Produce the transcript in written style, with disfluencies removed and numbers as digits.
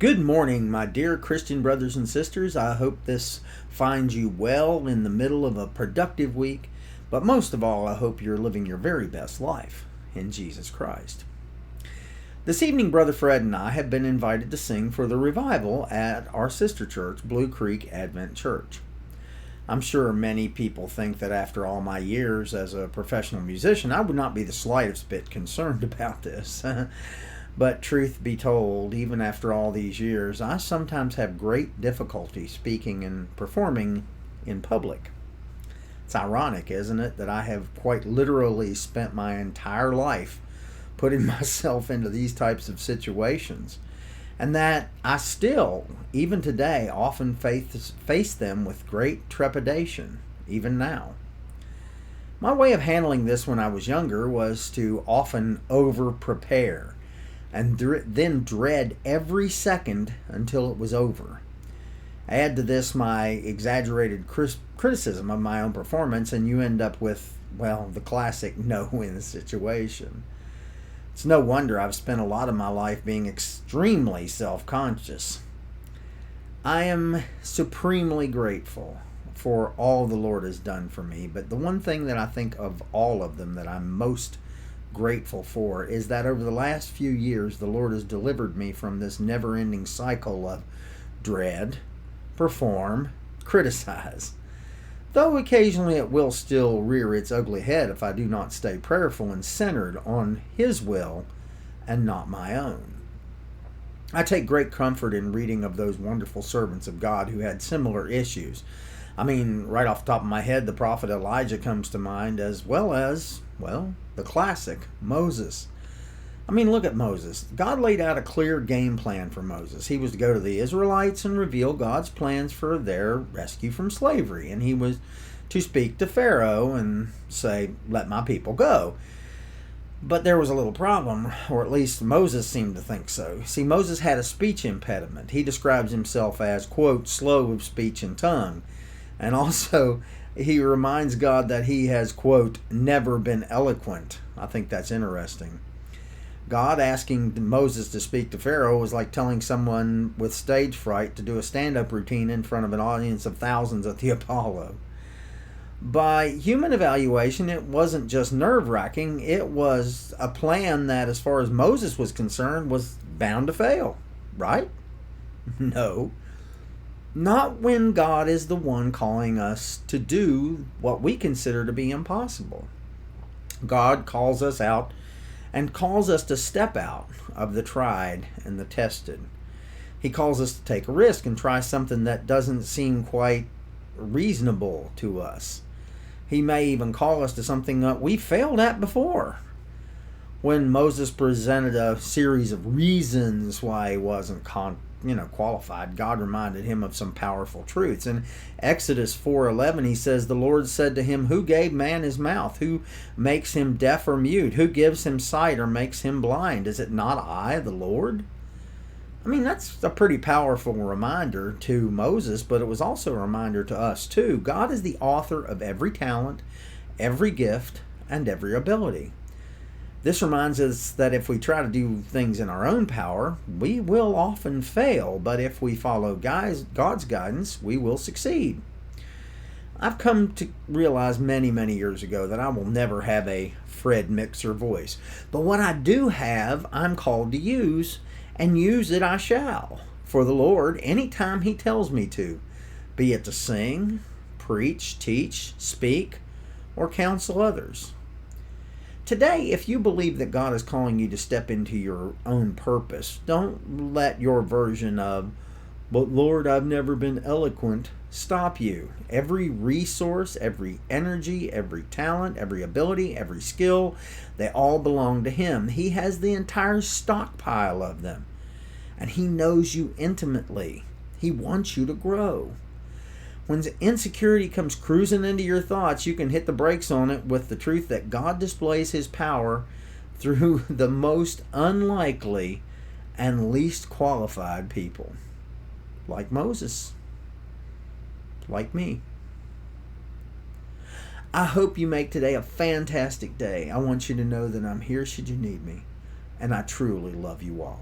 Good morning, my dear Christian brothers and sisters. I hope this finds you well in the middle of a productive week, but most of all, I hope you're living your very best life in Jesus Christ. This evening, Brother Fred and I have been invited to sing for the revival at our sister church, Blue Creek Advent Church. I'm sure many people think that after all my years as a professional musician, I would not be the slightest bit concerned about this. But truth be told, even after all these years, I sometimes have great difficulty speaking and performing in public. It's ironic, isn't it, that I have quite literally spent my entire life putting myself into these types of situations, and that I still, even today, often face them with great trepidation, even now. My way of handling this when I was younger was to often over-prepare and then dread every second until it was over. Add to this my exaggerated criticism of my own performance, and you end up with, well, the classic no-win situation. It's no wonder I've spent a lot of my life being extremely self-conscious. I am supremely grateful for all the Lord has done for me, but the one thing that I think of all of them that I'm most grateful for is that over the last few years the Lord has delivered me from this never-ending cycle of dread, perform, criticize. Though occasionally it will still rear its ugly head if I do not stay prayerful and centered on His will and not my own. I take great comfort in reading of those wonderful servants of God who had similar issues. I mean, right off the top of my head, the prophet Elijah comes to mind, as well as, well, the classic, Moses. I mean, look at Moses. God laid out a clear game plan for Moses. He was to go to the Israelites and reveal God's plans for their rescue from slavery. And he was to speak to Pharaoh and say, "Let my people go." But there was a little problem, or at least Moses seemed to think so. See, Moses had a speech impediment. He describes himself as, quote, slow of speech and tongue. And also, he reminds God that he has, quote, never been eloquent. I think that's interesting. God asking Moses to speak to Pharaoh was like telling someone with stage fright to do a stand-up routine in front of an audience of thousands at the Apollo. By human evaluation, it wasn't just nerve-wracking. It was a plan that, as far as Moses was concerned, was bound to fail. Right? No. Not when God is the one calling us to do what we consider to be impossible. God calls us out and calls us to step out of the tried and the tested. He calls us to take a risk and try something that doesn't seem quite reasonable to us. He may even call us to something that we failed at before. When Moses presented a series of reasons why he wasn't qualified, God reminded him of some powerful truths. In Exodus 4:11, he says, "The Lord said to him, who gave man his mouth? Who makes him deaf or mute? Who gives him sight or makes him blind? Is it not I, the Lord?" I mean, that's a pretty powerful reminder to Moses, but it was also a reminder to us too. God is the author of every talent, every gift, and every ability. This reminds us that if we try to do things in our own power, we will often fail, but if we follow God's guidance, we will succeed. I've come to realize many, many years ago that I will never have a Fred Mixer voice, but what I do have, I'm called to use, and use it I shall, for the Lord, anytime He tells me to, be it to sing, preach, teach, speak, or counsel others. Today, if you believe that God is calling you to step into your own purpose, don't let your version of, "But Lord, I've never been eloquent," stop you. Every resource, every energy, every talent, every ability, every skill, they all belong to Him. He has the entire stockpile of them, and He knows you intimately. He wants you to grow. When insecurity comes cruising into your thoughts, you can hit the brakes on it with the truth that God displays His power through the most unlikely and least qualified people. Like Moses. Like me. I hope you make today a fantastic day. I want you to know that I'm here should you need me, and I truly love you all.